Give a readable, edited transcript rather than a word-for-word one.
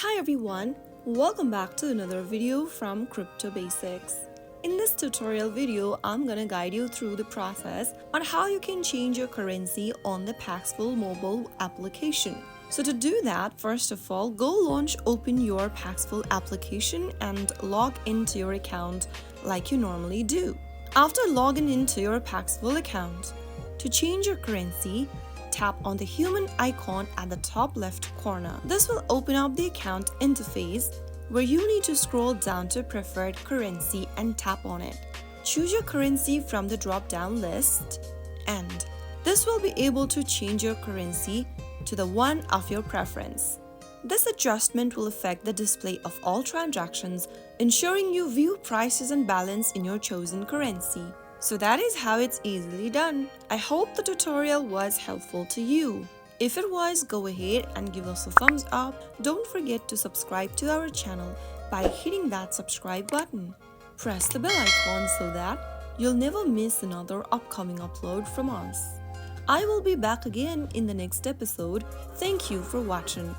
Hi everyone, welcome back to another video from Crypto Basics. In this tutorial video, I'm gonna guide you through the process on how you can change your currency on the Paxful mobile application. So to do that, first of all, open your Paxful application and log into your account like you normally do. After logging into your Paxful account, to change your currency, tap on the human icon at the top left corner. This will open up the account interface where you need to scroll down to preferred currency and tap on it. Choose your currency from the drop-down list and this will be able to change your currency to the one of your preference. This adjustment will affect the display of all transactions, ensuring you view prices and balance in your chosen currency. So that is how it's easily done. I hope the tutorial was helpful to you. If it was, go ahead and give us a thumbs up. Don't forget to subscribe to our channel by hitting that subscribe button. Press the bell icon so that you'll never miss another upcoming upload from us. I will be back again in the next episode. Thank you for watching.